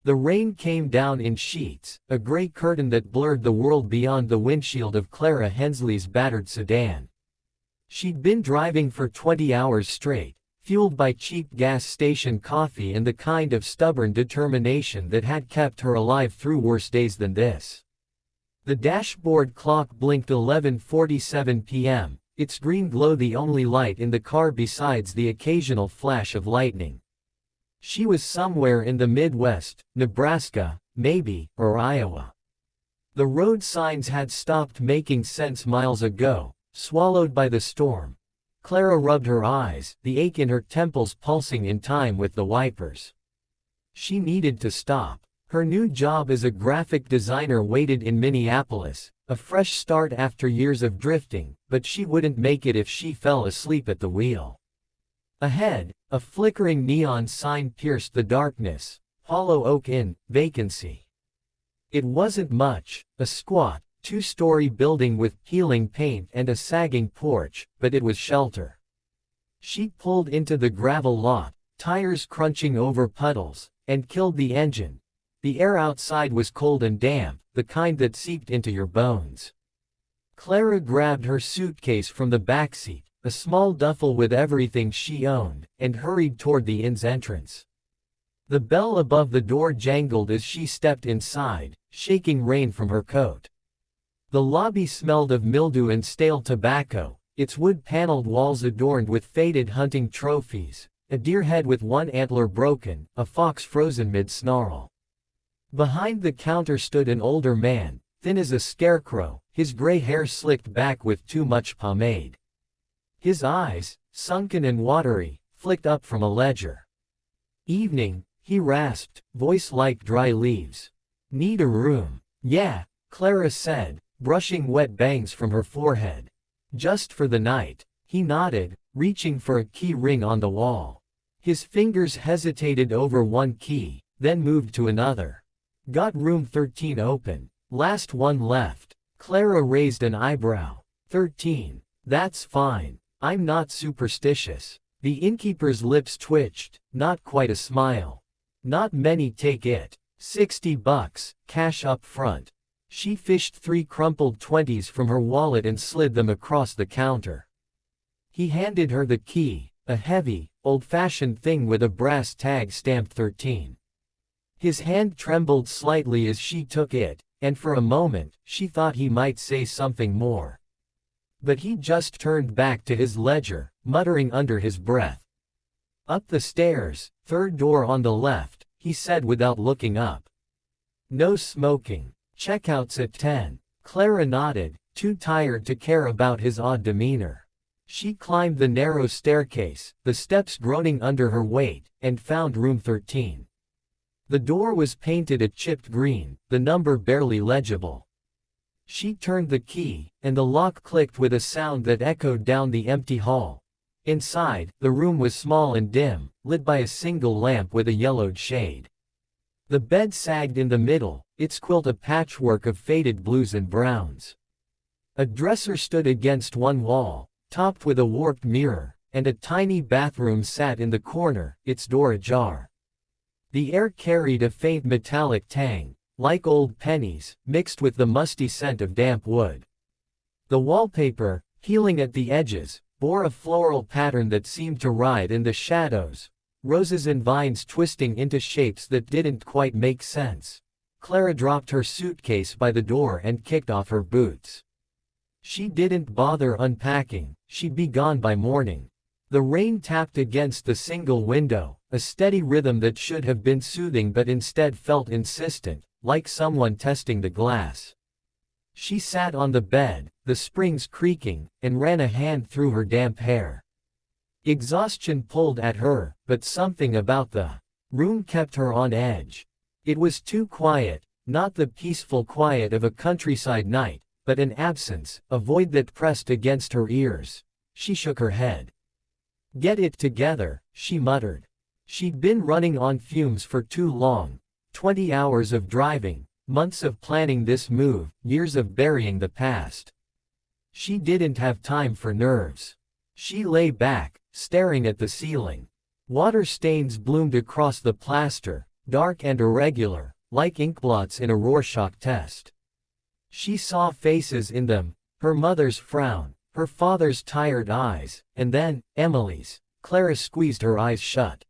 The rain came down in sheets, a gray curtain that blurred the world beyond the windshield of Clara Hensley's battered sedan. She'd been driving for 20 hours straight, fueled by cheap gas station coffee and the kind of stubborn determination that had kept her alive through worse days than this. The dashboard clock blinked 11:47 p.m., its green glow the only light in the car besides the occasional flash of lightning. She was somewhere in the Midwest, Nebraska, maybe, or Iowa. The road signs had stopped making sense miles ago, swallowed by the storm. Clara rubbed her eyes, the ache in her temples pulsing in time with the wipers. She needed to stop. Her new job as a graphic designer waited in Minneapolis, a fresh start after years of drifting, but she wouldn't make it if she fell asleep at the wheel. Ahead, a flickering neon sign pierced the darkness, Hollow Oak Inn, vacancy. It wasn't much, a squat, two-story building with peeling paint and a sagging porch, but it was shelter. She pulled into the gravel lot, tires crunching over puddles, and killed the engine. The air outside was cold and damp, the kind that seeped into your bones. Clara grabbed her suitcase from the backseat, a small duffel with everything she owned, and hurried toward the inn's entrance. The bell above the door jangled as she stepped inside, shaking rain from her coat. The lobby smelled of mildew and stale tobacco, its wood-paneled walls adorned with faded hunting trophies, a deer head with one antler broken, a fox frozen mid-snarl. Behind the counter stood an older man, thin as a scarecrow, his gray hair slicked back with too much pomade. His eyes, sunken and watery, flicked up from a ledger. "Evening," he rasped, voice like dry leaves. "Need a room?" "Yeah," Clara said, brushing wet bangs from her forehead. "Just for the night." He nodded, reaching for a key ring on the wall. His fingers hesitated over one key, then moved to another. "Got room 13 open. Last one left." Clara raised an eyebrow. 13. "That's fine. I'm not superstitious." The innkeeper's lips twitched, not quite a smile. "Not many take it. $60, cash up front." She fished 3 crumpled 20s from her wallet and slid them across the counter. He handed her the key, a heavy, old-fashioned thing with a brass tag stamped 13. His hand trembled slightly as she took it, and for a moment, she thought he might say something more. But he just turned back to his ledger, muttering under his breath. "Up the stairs, 3rd door on the left," he said without looking up. "No smoking. Checkout's at 10. Clara nodded, too tired to care about his odd demeanor. She climbed the narrow staircase, the steps groaning under her weight, and found room 13. The door was painted a chipped green, the number barely legible. She turned the key, and the lock clicked with a sound that echoed down the empty hall. Inside, the room was small and dim, lit by a single lamp with a yellowed shade. The bed sagged in the middle, its quilt a patchwork of faded blues and browns. A dresser stood against one wall, topped with a warped mirror, and a tiny bathroom sat in the corner, its door ajar. The air carried a faint metallic tang, like old pennies, mixed with the musty scent of damp wood. The wallpaper, peeling at the edges, bore a floral pattern that seemed to ride in the shadows, roses and vines twisting into shapes that didn't quite make sense. Clara dropped her suitcase by the door and kicked off her boots. She didn't bother unpacking, she'd be gone by morning. The rain tapped against the single window, a steady rhythm that should have been soothing but instead felt insistent, like someone testing the glass. She sat on the bed, the springs creaking, and ran a hand through her damp hair. Exhaustion pulled at her, but something about the room kept her on edge. It was too quiet, not the peaceful quiet of a countryside night, but an absence, a void that pressed against her ears. She shook her head. "Get it together," she muttered. She'd been running on fumes for too long. 20 hours of driving, months of planning this move, years of burying the past. She didn't have time for nerves. She lay back, staring at the ceiling. Water stains bloomed across the plaster, dark and irregular, like inkblots in a Rorschach test. She saw faces in them, her mother's frown, her father's tired eyes, and then, Emily's. Clara squeezed her eyes shut.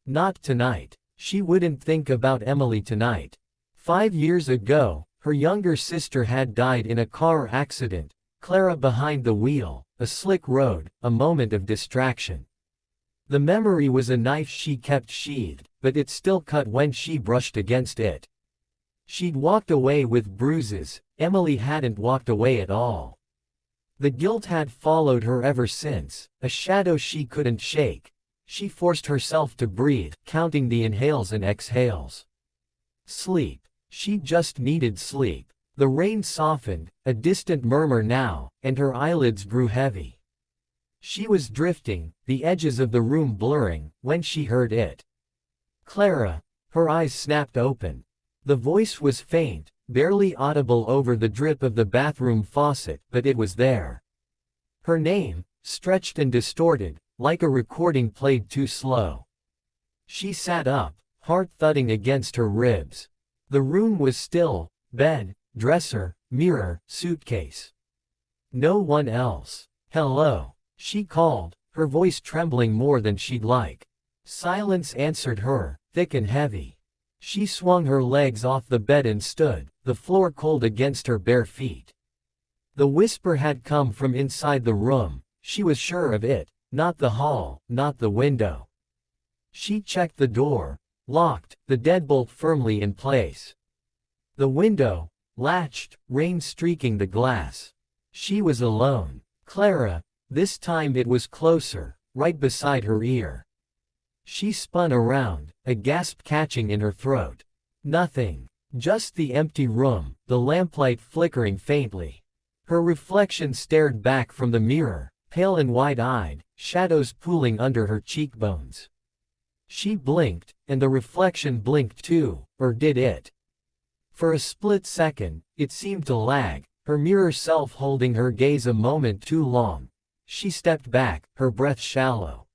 Not tonight. She wouldn't think about Emily tonight. 5 years ago, her younger sister had died in a car accident, Clara behind the wheel, a slick road, a moment of distraction. The memory was a knife she kept sheathed, but it still cut when she brushed against it. She'd walked away with bruises, Emily hadn't walked away at all. The guilt had followed her ever since, a shadow she couldn't shake. She forced herself to breathe, counting the inhales and exhales. Sleep. She just needed sleep. The rain softened, a distant murmur now, and her eyelids grew heavy. She was drifting, the edges of the room blurring, when she heard it. Clara. Her eyes snapped open. The voice was faint, barely audible over the drip of the bathroom faucet, but it was there. Her name, stretched and distorted, like a recording played too slow. She sat up, heart thudding against her ribs. The room was still, bed, dresser, mirror, suitcase. No one else. Hello, she called, her voice trembling more than she'd like. Silence answered her, thick and heavy. She swung her legs off the bed and stood, the floor cold against her bare feet. The whisper had come from inside the room, she was sure of it, not the hall, not the window. She checked the door, locked, the deadbolt firmly in place. The window, latched, rain streaking the glass. She was alone. Clara, this time it was closer, right beside her ear. She spun around, a gasp catching in her throat. Nothing. Just the empty room, the lamplight flickering faintly. Her reflection stared back from the mirror, pale and wide-eyed, shadows pooling under her cheekbones. She blinked, and the reflection blinked too, or did it? For a split second, it seemed to lag, her mirror self holding her gaze a moment too long. She stepped back, her breath shallow.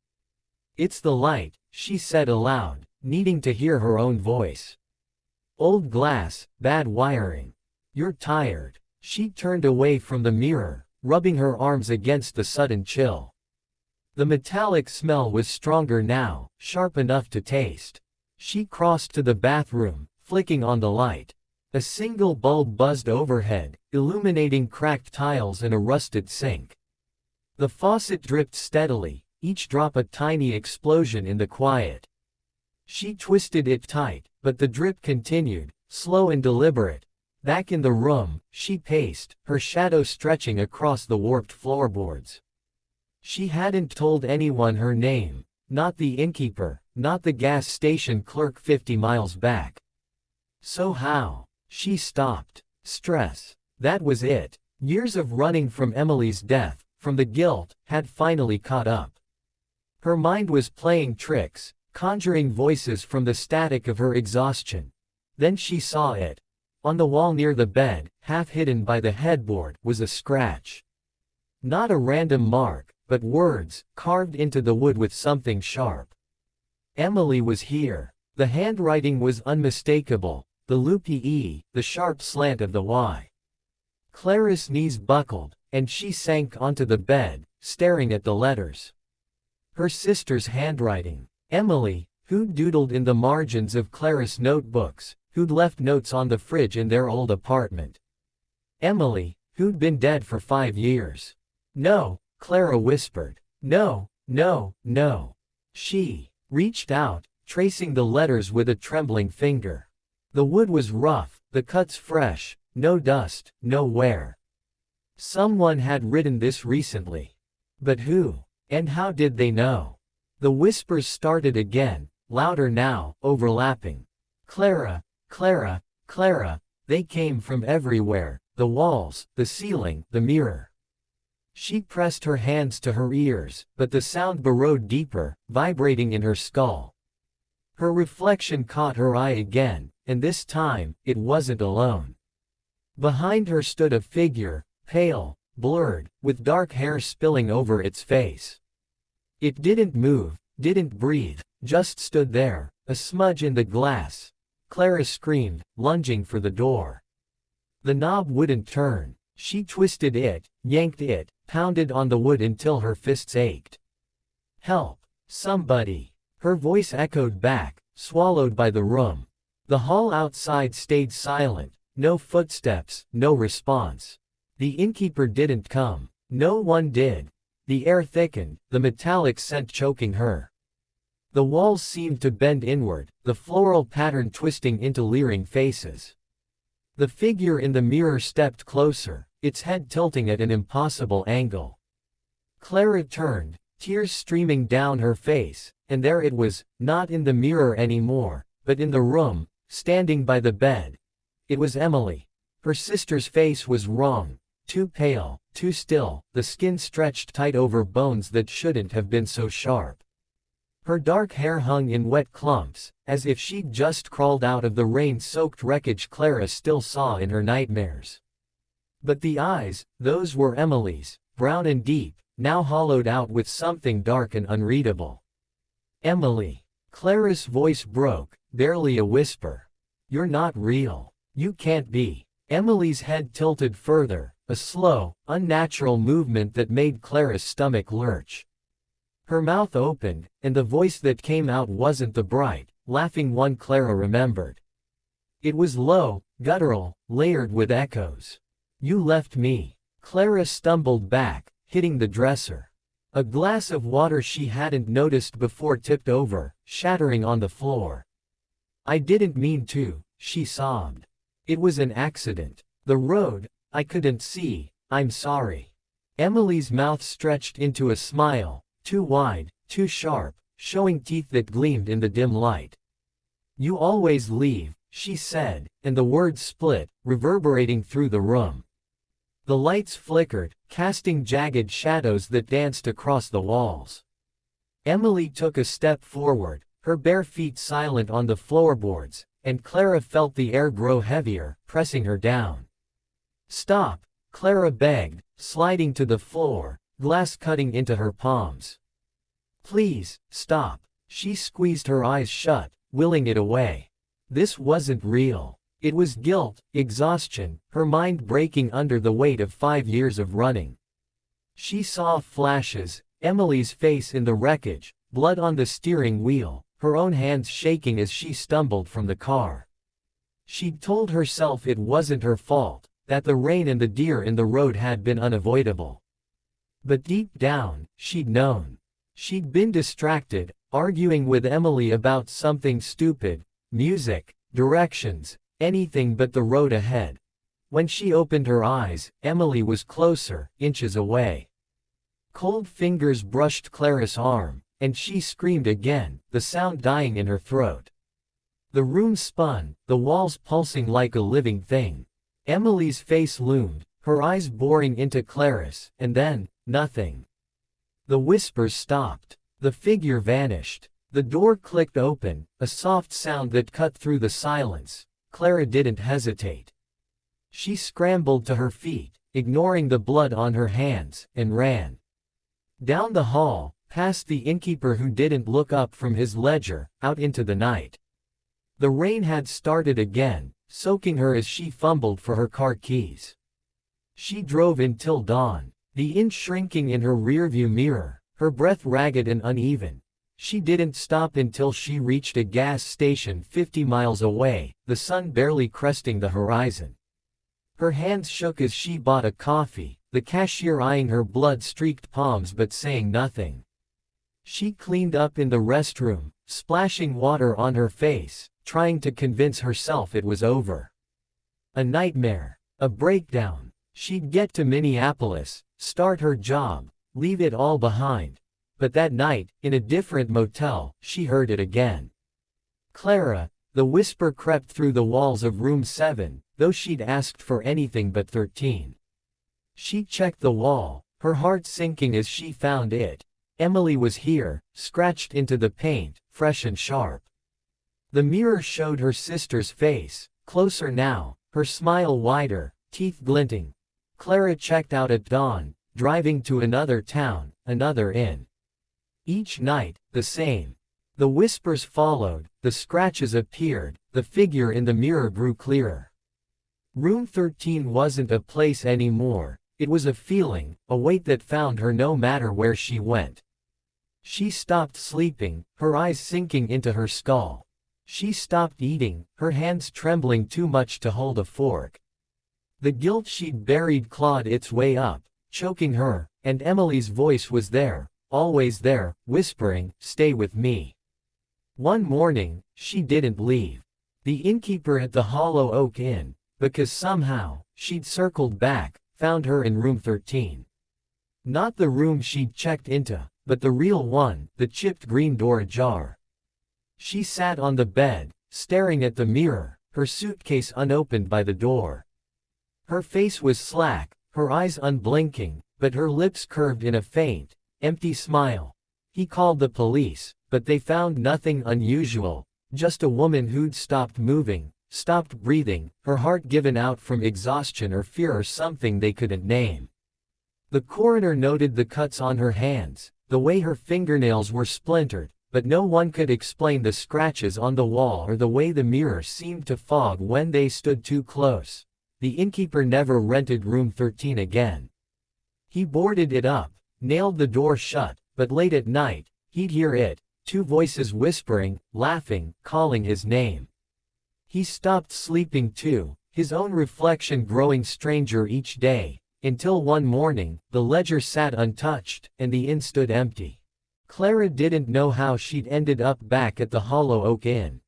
It's the light, she said aloud, needing to hear her own voice. Old glass, bad wiring. You're tired. She turned away from the mirror, rubbing her arms against the sudden chill. The metallic smell was stronger now, sharp enough to taste. She crossed to the bathroom, flicking on the light. A single bulb buzzed overhead, illuminating cracked tiles and a rusted sink. The faucet dripped steadily, each drop a tiny explosion in the quiet. She twisted it tight, but the drip continued, slow and deliberate. Back in the room, she paced, her shadow stretching across the warped floorboards. She hadn't told anyone her name, not the innkeeper, not the gas station clerk 50 miles back. So how? She stopped. Stress. That was it. Years of running from Emily's death, from the guilt, had finally caught up. Her mind was playing tricks, conjuring voices from the static of her exhaustion. Then she saw it. On the wall near the bed, half hidden by the headboard, was a scratch. Not a random mark, but words, carved into the wood with something sharp. Emily was here. The handwriting was unmistakable, the loopy E, the sharp slant of the Y. Clara's knees buckled, and she sank onto the bed, staring at the letters. Her sister's handwriting. Emily, who'd doodled in the margins of Clara's notebooks, who'd left notes on the fridge in their old apartment. Emily, who'd been dead for 5 years. No, Clara whispered. No, no, no. She reached out, tracing the letters with a trembling finger. The wood was rough, the cuts fresh, no dust, no wear. Someone had written this recently. But who? And how did they know? The whispers started again, louder now, overlapping. Clara, Clara, Clara. They came from everywhere, the walls, the ceiling, the mirror. She pressed her hands to her ears, but the sound burrowed deeper, vibrating in her skull. Her reflection caught her eye again, and this time, it wasn't alone. Behind her stood a figure, pale, blurred, with dark hair spilling over its face. It didn't move, didn't breathe, just stood there, A smudge in the glass. Clara screamed, lunging for the door. The knob wouldn't turn. She twisted it, yanked it, pounded on the wood until her fists ached. Help! Somebody! Her voice echoed back, swallowed by the room. The hall outside stayed silent, no footsteps, no response. The innkeeper didn't come. No one did. The air thickened, the metallic scent choking her. The walls seemed to bend inward, the floral pattern twisting into leering faces. The figure in the mirror stepped closer, its head tilting at an impossible angle. Clara turned, tears streaming down her face, and there it was, not in the mirror anymore, but in the room, standing by the bed. It was Emily. Her sister's face was wrong, too pale, too still, the skin stretched tight over bones that shouldn't have been so sharp. Her dark hair hung in wet clumps, as if she'd just crawled out of the rain-soaked wreckage Clara still saw in her nightmares. But the eyes, those were Emily's, brown and deep, now hollowed out with something dark and unreadable. Emily. Clara's voice broke, barely a whisper. You're not real. You can't be. Emily's head tilted further, a slow, unnatural movement that made Clara's stomach lurch. Her mouth opened, and the voice that came out wasn't the bright, laughing one Clara remembered. It was low, guttural, layered with echoes. You left me. Clara stumbled back, hitting the dresser. A glass of water she hadn't noticed before tipped over, shattering on the floor. I didn't mean to, she sobbed. It was an accident. The road, I couldn't see, I'm sorry. Emily's mouth stretched into a smile, too wide, too sharp, showing teeth that gleamed in the dim light. You always leave, she said, and the words split, reverberating through the room. The lights flickered, casting jagged shadows that danced across the walls. Emily took a step forward, her bare feet silent on the floorboards, and Clara felt the air grow heavier, pressing her down. Stop, Clara begged, sliding to the floor, glass cutting into her palms. Please, stop. She squeezed her eyes shut, willing it away. This wasn't real. It was guilt, exhaustion, her mind breaking under the weight of 5 years of running. She saw flashes, Emily's face in the wreckage, blood on the steering wheel, her own hands shaking as she stumbled from the car. She'd told herself it wasn't her fault, that the rain and the deer in the road had been unavoidable. But deep down, she'd known. She'd been distracted, arguing with Emily about something stupid, music, directions, anything but the road ahead. When she opened her eyes, Emily was closer, inches away. Cold fingers brushed Clara's arm, and she screamed again, the sound dying in her throat. The room spun, the walls pulsing like a living thing. Emily's face loomed, her eyes boring into Clara's, and then, nothing. The whispers stopped. The figure vanished. The door clicked open, a soft sound that cut through the silence. Clara didn't hesitate. She scrambled to her feet, ignoring the blood on her hands, and ran. Down the hall, past the innkeeper who didn't look up from his ledger, out into the night. The rain had started again, soaking her as she fumbled for her car keys. She drove until dawn, the inn shrinking in her rearview mirror, her breath ragged and uneven. She didn't stop until she reached a gas station 50 miles away, the sun barely cresting the horizon. Her hands shook as she bought a coffee, the cashier eyeing her blood-streaked palms but saying nothing. She cleaned up in the restroom, splashing water on her face, trying to convince herself it was over. A nightmare. A breakdown. She'd get to Minneapolis, start her job, leave it all behind. But that night, in a different motel, she heard it again. Clara. The whisper crept through the walls of room 7, though she'd asked for anything but 13. She checked the wall, her heart sinking as she found it. Emily was here, scratched into the paint, fresh and sharp. The mirror showed her sister's face, closer now, her smile wider, teeth glinting. Clara checked out at dawn, driving to another town, another inn. Each night, the same. The whispers followed, the scratches appeared, the figure in the mirror grew clearer. Room 13 wasn't a place anymore, it was a feeling, a weight that found her no matter where she went. She stopped sleeping, her eyes sinking into her skull. She stopped eating, her hands trembling too much to hold a fork. The guilt she'd buried clawed its way up, choking her, and Emily's voice was there, always there, whispering, "Stay with me." One morning, she didn't leave. The innkeeper at the Hollow Oak Inn, because somehow, she'd circled back, found her in room 13. Not the room she'd checked into, but the real one, the chipped green door ajar. She sat on the bed, staring at the mirror, her suitcase unopened by the door. Her face was slack, her eyes unblinking, but her lips curved in a faint, empty smile. He called the police, but they found nothing unusual, just a woman who'd stopped moving, stopped breathing, her heart given out from exhaustion or fear or something they couldn't name. The coroner noted the cuts on her hands, the way her fingernails were splintered, but no one could explain the scratches on the wall or the way the mirror seemed to fog when they stood too close. The innkeeper never rented room 13 again. He boarded it up, nailed the door shut, but late at night, he'd hear it, two voices whispering, laughing, calling his name. He stopped sleeping too, his own reflection growing stranger each day, until one morning, the ledger sat untouched, and the inn stood empty. Clara didn't know how she'd ended up back at the Hollow Oak Inn.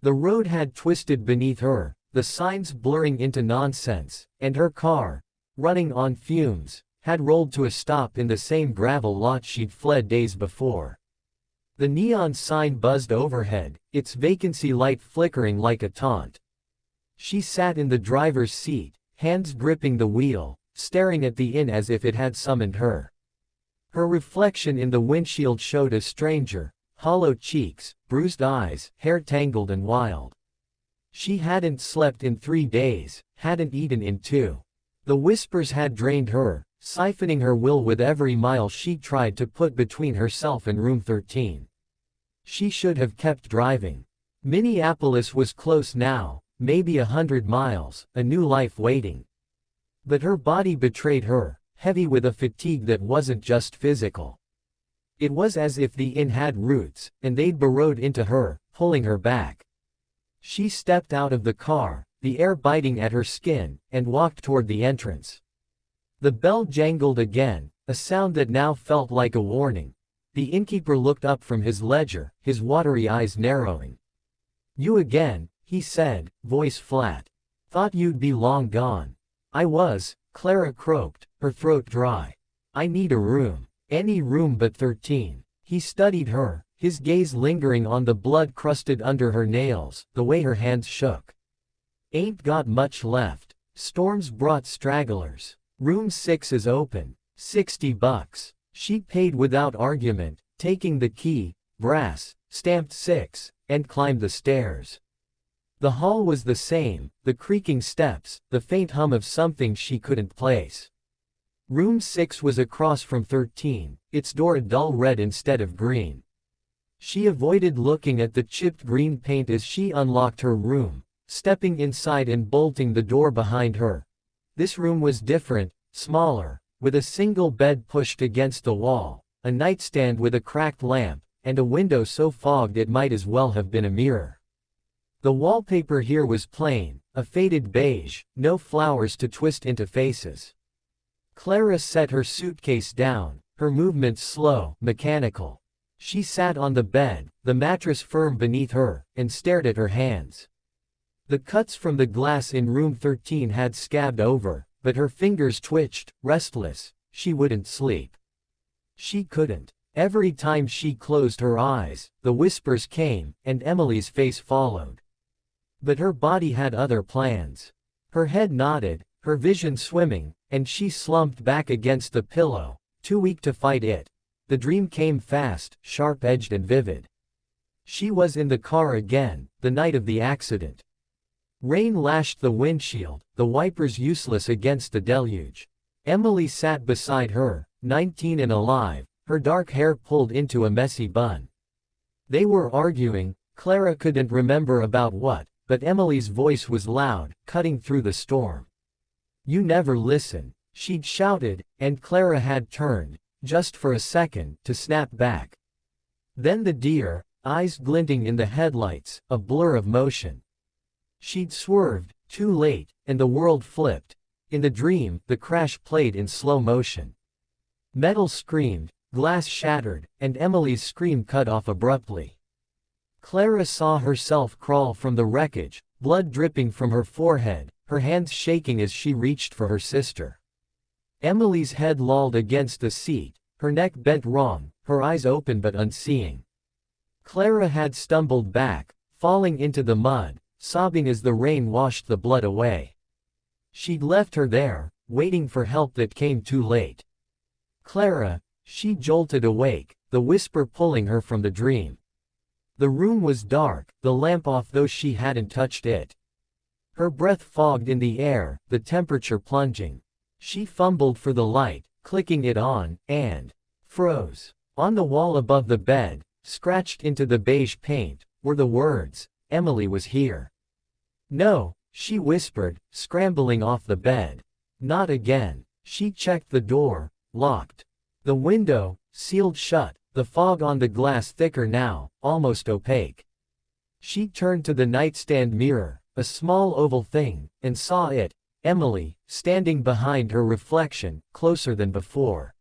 The road had twisted beneath her, the signs blurring into nonsense, and her car, running on fumes, had rolled to a stop in the same gravel lot she'd fled days before. The neon sign buzzed overhead, its vacancy light flickering like a taunt. She sat in the driver's seat, hands gripping the wheel, staring at the inn as if it had summoned her. Her reflection in the windshield showed a stranger, hollow cheeks, bruised eyes, hair tangled and wild. She hadn't slept in 3 days, hadn't eaten in 2. The whispers had drained her, siphoning her will with every mile she tried to put between herself and room 13. She should have kept driving. Minneapolis was close now, maybe 100 miles, a new life waiting. But her body betrayed her, heavy with a fatigue that wasn't just physical. It was as if the inn had roots, and they'd burrowed into her, pulling her back. She stepped out of the car, the air biting at her skin, and walked toward the entrance. The bell jangled again, a sound that now felt like a warning. The innkeeper looked up from his ledger, his watery eyes narrowing. "You again," he said, voice flat. "Thought you'd be long gone." "I was," Clara croaked, her throat dry. "I need a room. Any room but 13. He studied her, his gaze lingering on the blood crusted under her nails, the way her hands shook. "Ain't got much left. Storms brought stragglers. Room 6 is open. $60. She paid without argument, taking the key, brass, stamped 6, and climbed the stairs. The hall was the same, the creaking steps, the faint hum of something she couldn't place. Room 6 was across from 13, its door a dull red instead of green. She avoided looking at the chipped green paint as she unlocked her room, stepping inside and bolting the door behind her. This room was different, smaller, with a single bed pushed against the wall, a nightstand with a cracked lamp, and a window so fogged it might as well have been a mirror. The wallpaper here was plain, a faded beige, no flowers to twist into faces. Clara set her suitcase down, her movements slow, mechanical. She sat on the bed, the mattress firm beneath her, and stared at her hands. The cuts from the glass in room 13 had scabbed over, but her fingers twitched, restless. She wouldn't sleep. She couldn't. Every time she closed her eyes, the whispers came, and Emily's face followed. But her body had other plans. Her head nodded, her vision swimming, and she slumped back against the pillow, too weak to fight it. The dream came fast, sharp-edged and vivid. She was in the car again, the night of the accident. Rain lashed the windshield, the wipers useless against the deluge. Emily sat beside her, 19 and alive, her dark hair pulled into a messy bun. They were arguing, Clara couldn't remember about what, but Emily's voice was loud, cutting through the storm. "You never listen," she'd shouted, and Clara had turned, just for a second, to snap back. Then the deer, eyes glinting in the headlights, a blur of motion. She'd swerved, too late, and the world flipped. In the dream, the crash played in slow motion. Metal screamed, glass shattered, and Emily's scream cut off abruptly. Clara saw herself crawl from the wreckage, blood dripping from her forehead, her hands shaking as she reached for her sister. Emily's head lolled against the seat, her neck bent wrong, her eyes open but unseeing. Clara had stumbled back, falling into the mud, sobbing as the rain washed the blood away. She'd left her there, waiting for help that came too late. "Clara," she jolted awake, the whisper pulling her from the dream. The room was dark, the lamp off though she hadn't touched it. Her breath fogged in the air, the temperature plunging. She fumbled for the light, clicking it on, and froze. On the wall above the bed, scratched into the beige paint, were the words, "Emily was here." "No," she whispered, scrambling off the bed. "Not again." She checked the door, locked. The window, sealed shut, the fog on the glass thicker now, almost opaque. She turned to the nightstand mirror, a small oval thing, and saw it, Emily, standing behind her reflection, closer than before.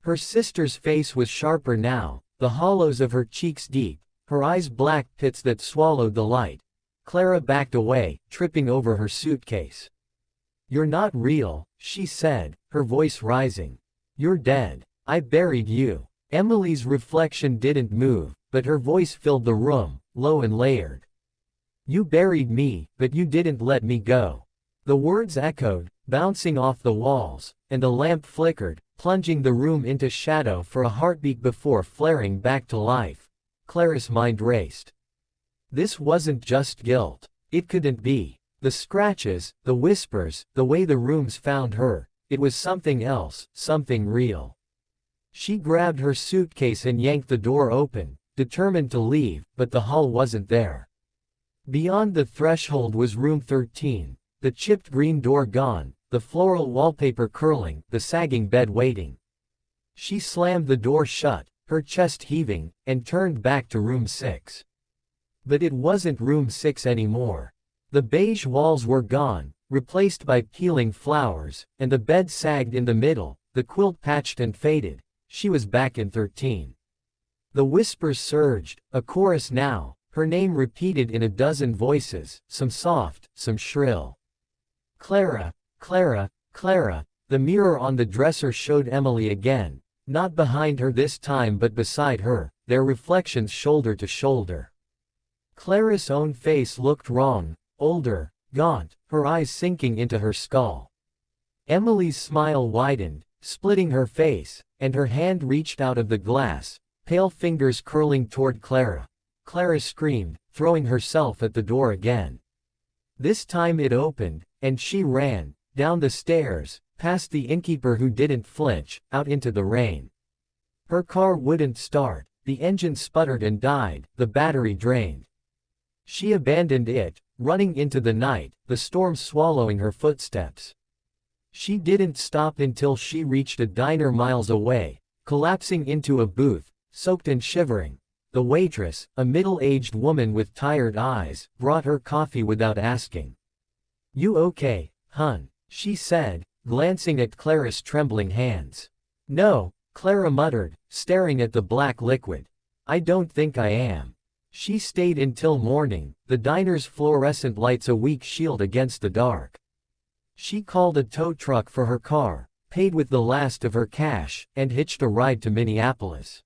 Her sister's face was sharper now, the hollows of her cheeks deep, her eyes black pits that swallowed the light. Clara backed away, tripping over her suitcase. "You're not real," she said, her voice rising. "You're dead. I buried you." Emily's reflection didn't move, but her voice filled the room, low and layered. "You buried me, but you didn't let me go." The words echoed, bouncing off the walls, and the lamp flickered, plunging the room into shadow for a heartbeat before flaring back to life. Clara's mind raced. This wasn't just guilt. It couldn't be. The scratches, the whispers, the way the rooms found her, it was something else, something real. She grabbed her suitcase and yanked the door open, determined to leave, but the hall wasn't there. Beyond the threshold was room 13, the chipped green door gone, the floral wallpaper curling, the sagging bed waiting. She slammed the door shut, her chest heaving, and turned back to room 6. But it wasn't room 6 anymore. The beige walls were gone, replaced by peeling flowers, and the bed sagged in the middle, the quilt patched and faded. She was back in 13. The whispers surged, a chorus now, her name repeated in a dozen voices, some soft, some shrill. "Clara, Clara, Clara." The mirror on the dresser showed Emily again, not behind her this time but beside her, their reflections shoulder to shoulder. Clara's own face looked wrong, older, gaunt, her eyes sinking into her skull. Emily's smile widened, splitting her face, and her hand reached out of the glass, pale fingers curling toward Clara. Clara screamed, throwing herself at the door again. This time it opened, and she ran, down the stairs, past the innkeeper who didn't flinch, out into the rain. Her car wouldn't start, the engine sputtered and died, the battery drained. She abandoned it, running into the night, the storm swallowing her footsteps. She didn't stop until she reached a diner miles away, collapsing into a booth, soaked and shivering. The waitress, a middle-aged woman with tired eyes, brought her coffee without asking. "You okay, hun?" she said, glancing at Clara's trembling hands. "No," Clara muttered, staring at the black liquid. "I don't think I am." She stayed until morning, the diner's fluorescent lights a weak shield against the dark. She called a tow truck for her car, paid with the last of her cash, and hitched a ride to Minneapolis.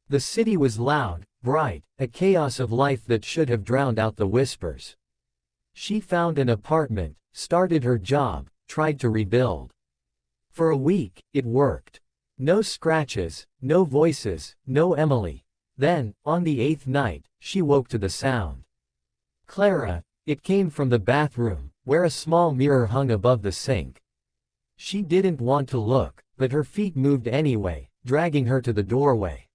The city was loud, bright, a chaos of life that should have drowned out the whispers. She found an apartment, started her job, tried to rebuild. For a week, it worked. No scratches, no voices, no Emily. Then, on the 8th night, she woke to the sound. Clara. It came from the bathroom, where a small mirror hung above the sink. She didn't want to look, but her feet moved anyway, dragging her to the doorway.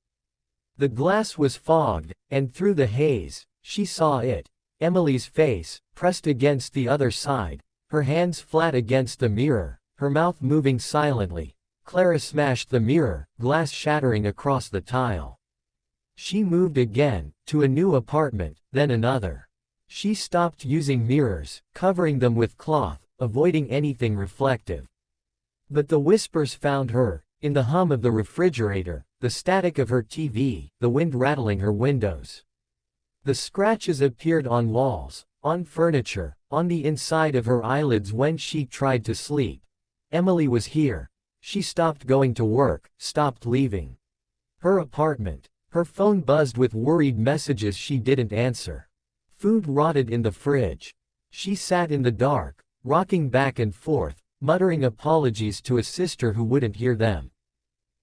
The glass was fogged, and through the haze, she saw it. Emily's face, pressed against the other side, her hands flat against the mirror, her mouth moving silently. Clara smashed the mirror, glass shattering across the tile. She moved again, to a new apartment, then another. She stopped using mirrors, covering them with cloth, avoiding anything reflective. But the whispers found her, in the hum of the refrigerator, the static of her TV, the wind rattling her windows. The scratches appeared on walls, on furniture, on the inside of her eyelids when she tried to sleep. Emily was here. She stopped going to work, stopped leaving her apartment. Her phone buzzed with worried messages she didn't answer. Food rotted in the fridge. She sat in the dark, rocking back and forth, muttering apologies to a sister who wouldn't hear them.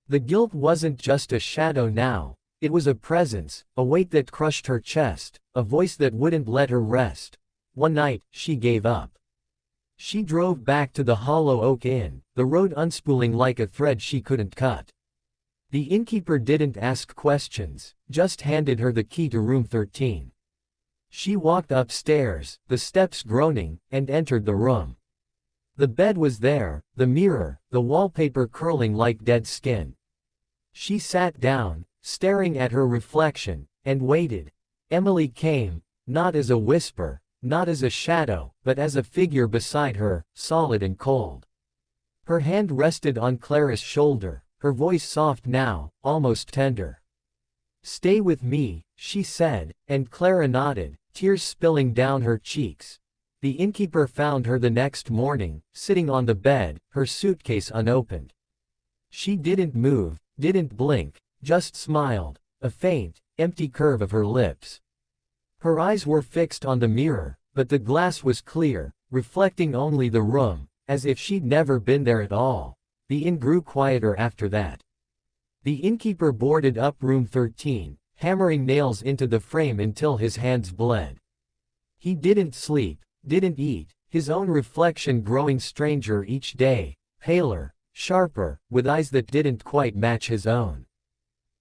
The guilt wasn't just a shadow now, it was a presence, a weight that crushed her chest, a voice that wouldn't let her rest. One night, she gave up. She drove back to the Hollow Oak Inn, the road unspooling like a thread she couldn't cut. The innkeeper didn't ask questions, just handed her the key to room 13. She walked upstairs, the steps groaning, and entered the room. The bed was there, the mirror, the wallpaper curling like dead skin. She sat down, staring at her reflection, and waited. Emily came, not as a whisper, not as a shadow, but as a figure beside her, solid and cold. Her hand rested on Clara's shoulder, her voice soft now, almost tender. "Stay with me," she said, and Clara nodded, tears spilling down her cheeks. The innkeeper found her the next morning, sitting on the bed, her suitcase unopened. She didn't move, didn't blink, just smiled, a faint, empty curve of her lips. Her eyes were fixed on the mirror, but the glass was clear, reflecting only the room, as if she'd never been there at all. The inn grew quieter after that. The innkeeper boarded up room 13, hammering nails into the frame until his hands bled. He didn't sleep, didn't eat, his own reflection growing stranger each day, paler, sharper, with eyes that didn't quite match his own.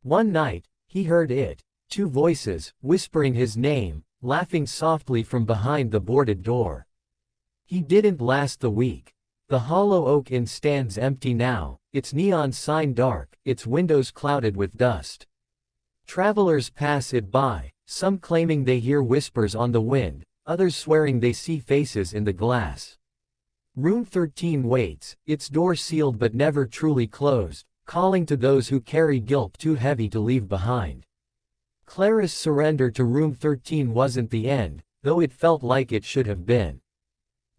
One night, he heard it, two voices, whispering his name, laughing softly from behind the boarded door. He didn't last the week. The Hollow Oak Inn stands empty now, its neon sign dark, its windows clouded with dust. Travelers pass it by, some claiming they hear whispers on the wind, others swearing they see faces in the glass. Room 13 waits, its door sealed but never truly closed, calling to those who carry guilt too heavy to leave behind. Clara's surrender to room 13 wasn't the end, though it felt like it should have been.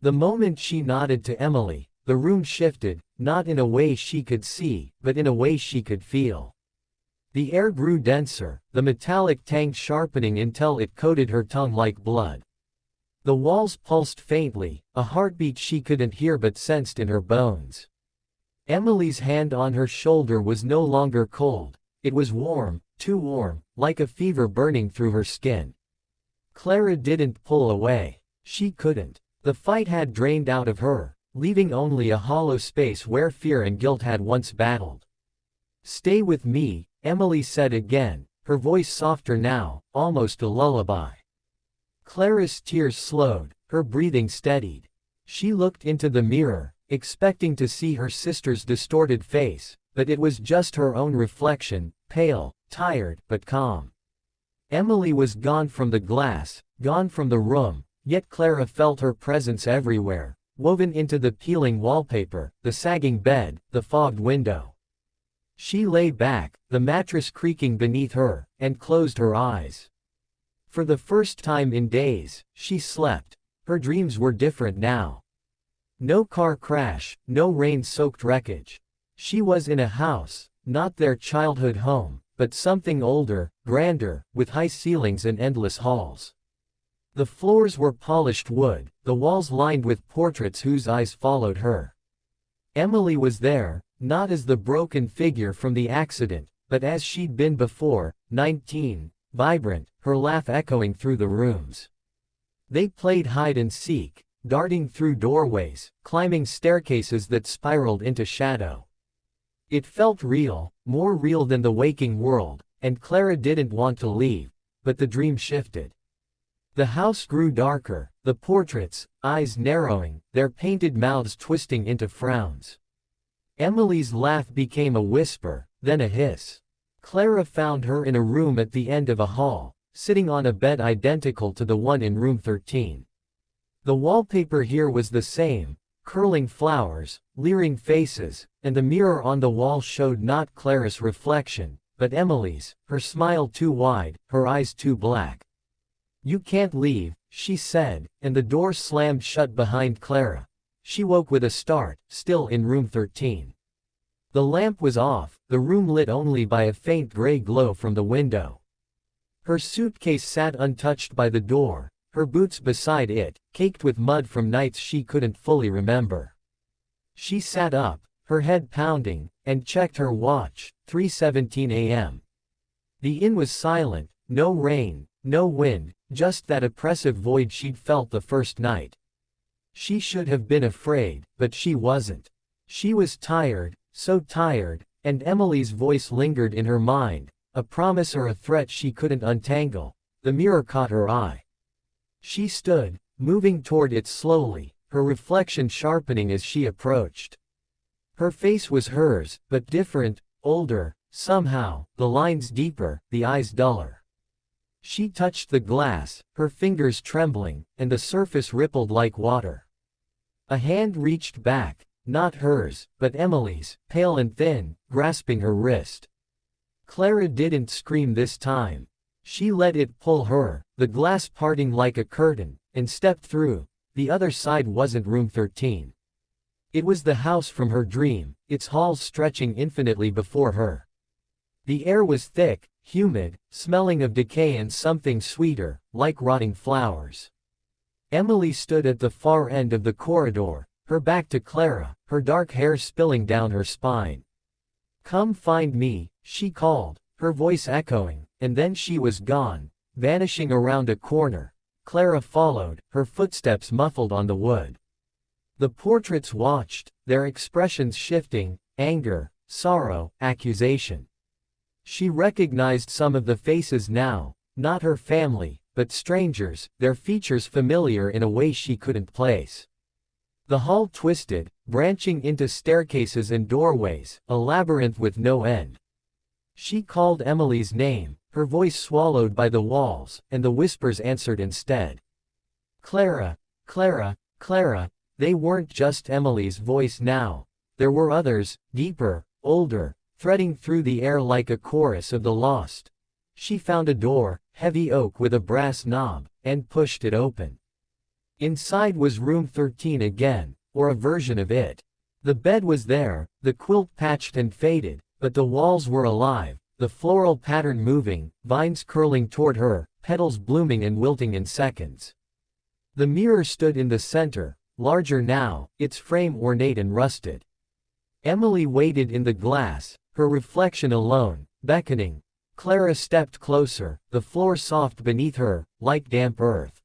The moment she nodded to Emily, the room shifted, not in a way she could see, but in a way she could feel. The air grew denser, the metallic tang sharpening until it coated her tongue like blood. The walls pulsed faintly, a heartbeat she couldn't hear but sensed in her bones. Emily's hand on her shoulder was no longer cold, it was warm, too warm, like a fever burning through her skin. Clara didn't pull away. She couldn't. The fight had drained out of her, leaving only a hollow space where fear and guilt had once battled. "Stay with me," Emily said again, her voice softer now, almost a lullaby. Clara's tears slowed, her breathing steadied. She looked into the mirror, expecting to see her sister's distorted face, but it was just her own reflection, pale, tired, but calm. Emily was gone from the glass, gone from the room. Yet Clara felt her presence everywhere, woven into the peeling wallpaper, the sagging bed, the fogged window. She lay back, the mattress creaking beneath her, and closed her eyes. For the first time in days, she slept. Her dreams were different now. No car crash, no rain-soaked wreckage. She was in a house, not their childhood home, but something older, grander, with high ceilings and endless halls. The floors were polished wood, the walls lined with portraits whose eyes followed her. Emily was there, not as the broken figure from the accident, but as she'd been before, 19, vibrant, her laugh echoing through the rooms. They played hide and seek, darting through doorways, climbing staircases that spiraled into shadow. It felt real, more real than the waking world, and Clara didn't want to leave, but the dream shifted. The house grew darker, the portraits, eyes narrowing, their painted mouths twisting into frowns. Emily's laugh became a whisper, then a hiss. Clara found her in a room at the end of a hall, sitting on a bed identical to the one in room 13. The wallpaper here was the same, curling flowers, leering faces, and the mirror on the wall showed not Clara's reflection, but Emily's, her smile too wide, her eyes too black. "You can't leave," she said, and the door slammed shut behind Clara. She woke with a start, still in room 13. The lamp was off, the room lit only by a faint gray glow from the window. Her suitcase sat untouched by the door, her boots beside it, caked with mud from nights she couldn't fully remember. She sat up, her head pounding, and checked her watch, 3:17 a.m. The inn was silent, no rain, no wind, just that oppressive void she'd felt the first night. She should have been afraid, but she wasn't. She was tired, so tired, and Emily's voice lingered in her mind, a promise or a threat she couldn't untangle. The mirror caught her eye. She stood, moving toward it slowly, her reflection sharpening as she approached. Her face was hers, but different, older, somehow, the lines deeper, the eyes duller. She touched the glass, her fingers trembling, and the surface rippled like water. A hand reached back, not hers, but Emily's, pale and thin, grasping her wrist. Clara didn't scream this time. She let it pull her, the glass parting like a curtain, and stepped through. The other side wasn't room 13. It was the house from her dream, its halls stretching infinitely before her. The air was thick, humid, smelling of decay and something sweeter, like rotting flowers. Emily stood at the far end of the corridor, her back to Clara, her dark hair spilling down her spine. "Come find me," she called, her voice echoing, and then she was gone, vanishing around a corner. Clara followed, her footsteps muffled on the wood. The portraits watched, their expressions shifting, anger, sorrow, accusation. She recognized some of the faces now, not her family, but strangers, their features familiar in a way she couldn't place. The hall twisted, branching into staircases and doorways, a labyrinth with no end. She called Emily's name, her voice swallowed by the walls, and the whispers answered instead. "Clara, Clara, Clara." They weren't just Emily's voice now. There were others, deeper, older, threading through the air like a chorus of the lost. She found a door, heavy oak with a brass knob, and pushed it open. Inside was room 13 again, or a version of it. The bed was there, the quilt patched and faded, but the walls were alive, the floral pattern moving, vines curling toward her, petals blooming and wilting in seconds. The mirror stood in the center, larger now, its frame ornate and rusted. Emily waited in the glass, her reflection alone, beckoning. Clara stepped closer, the floor soft beneath her, like damp earth.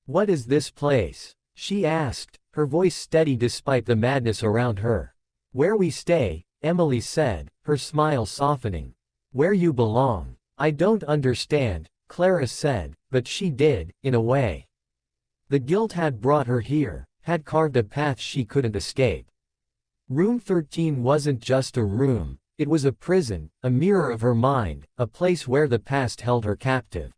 "What is this place?" she asked, her voice steady despite the madness around her. "Where we stay," Emily said, her smile softening. "Where you belong." "I don't understand," Clara said, but she did, in a way. The guilt had brought her here, had carved a path she couldn't escape. Room 13 wasn't just a room, it was a prison, a mirror of her mind, a place where the past held her captive.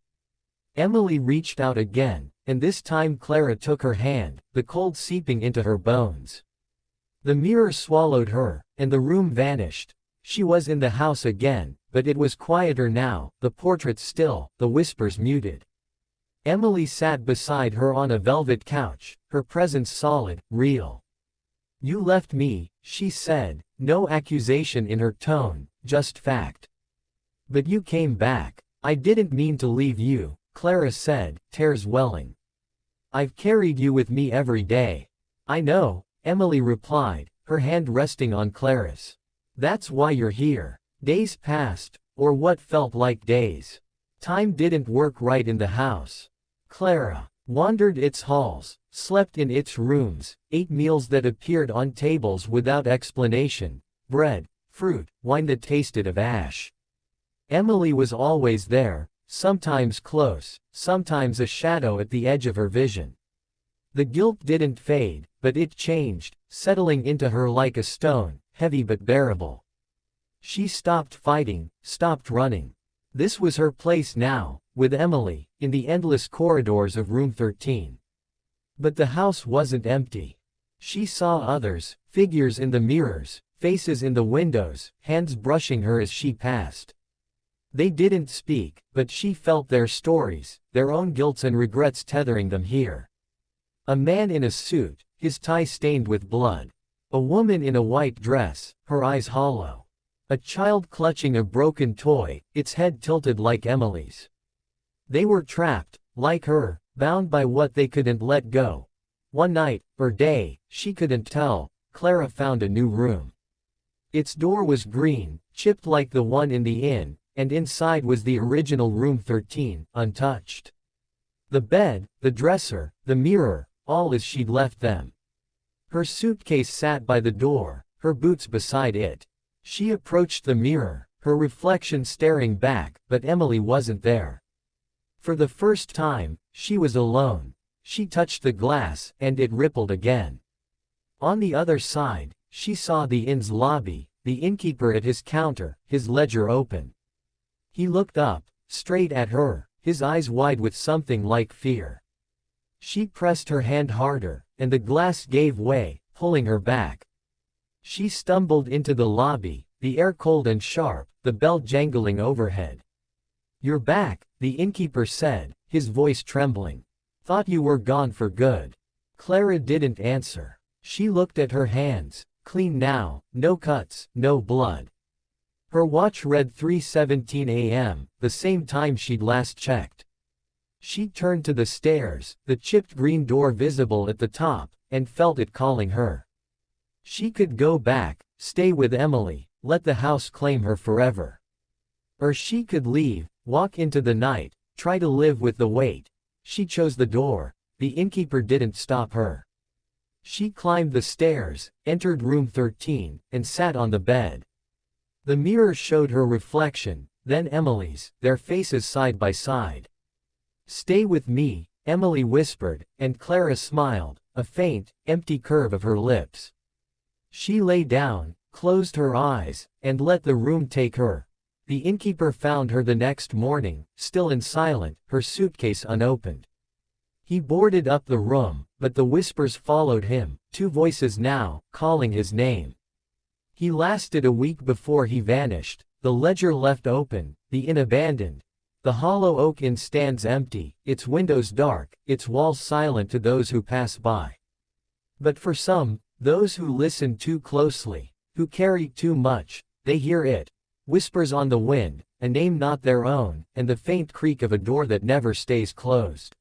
Emily reached out again, and this time Clara took her hand, the cold seeping into her bones. The mirror swallowed her, and the room vanished. She was in the house again, but it was quieter now, the portraits still, the whispers muted. Emily sat beside her on a velvet couch, her presence solid, real. "You left me," she said, no accusation in her tone, just fact. "But you came back." "I didn't mean to leave you," Clara said, tears welling. "I've carried you with me every day." "I know," Emily replied, her hand resting on Clara's. "That's why you're here." Days passed, or what felt like days. Time didn't work right in the house. Clara wandered its halls, slept in its rooms, ate meals that appeared on tables without explanation, bread, fruit, wine that tasted of ash. Emily was always there, sometimes close, sometimes a shadow at the edge of her vision. The guilt didn't fade, but it changed, settling into her like a stone, heavy but bearable. She stopped fighting, stopped running. This was her place now, with Emily, in the endless corridors of room 13. But the house wasn't empty. She saw others, figures in the mirrors, faces in the windows, hands brushing her as she passed. They didn't speak, but she felt their stories, their own guilts and regrets tethering them here. A man in a suit, his tie stained with blood. A woman in a white dress, her eyes hollow. A child clutching a broken toy, its head tilted like Emily's. They were trapped, like her, bound by what they couldn't let go. One night, or day, she couldn't tell, Clara found a new room. Its door was green, chipped like the one in the inn, and inside was the original room 13, untouched. The bed, the dresser, the mirror, all as she'd left them. Her suitcase sat by the door, her boots beside it. She approached the mirror, her reflection staring back, but Emily wasn't there. For the first time, she was alone. She touched the glass, and it rippled again. On the other side, she saw the inn's lobby, the innkeeper at his counter, his ledger open. He looked up, straight at her, his eyes wide with something like fear. She pressed her hand harder, and the glass gave way, pulling her back. She stumbled into the lobby, the air cold and sharp, the bell jangling overhead. "You're back," the innkeeper said, his voice trembling. "Thought you were gone for good." Clara didn't answer. She looked at her hands, clean now, no cuts, no blood. Her watch read 3:17 a.m., the same time she'd last checked. She turned to the stairs, the chipped green door visible at the top, and felt it calling her. She could go back, stay with Emily, let the house claim her forever. Or she could leave, walk into the night, try to live with the weight. She chose the door. The innkeeper didn't stop her. She climbed the stairs, entered room 13, and sat on the bed. The mirror showed her reflection, then Emily's, their faces side by side. "Stay with me," Emily whispered, and Clara smiled, a faint, empty curve of her lips. She lay down, closed her eyes, and let the room take her. The innkeeper found her the next morning, still and silent, her suitcase unopened. He boarded up the room, but the whispers followed him, two voices now, calling his name. He lasted a week before he vanished, the ledger left open, the inn abandoned. The Hollow Oak Inn stands empty, its windows dark, its walls silent to those who pass by. But for some, those who listen too closely, who carry too much, they hear it. Whispers on the wind, a name not their own, and the faint creak of a door that never stays closed.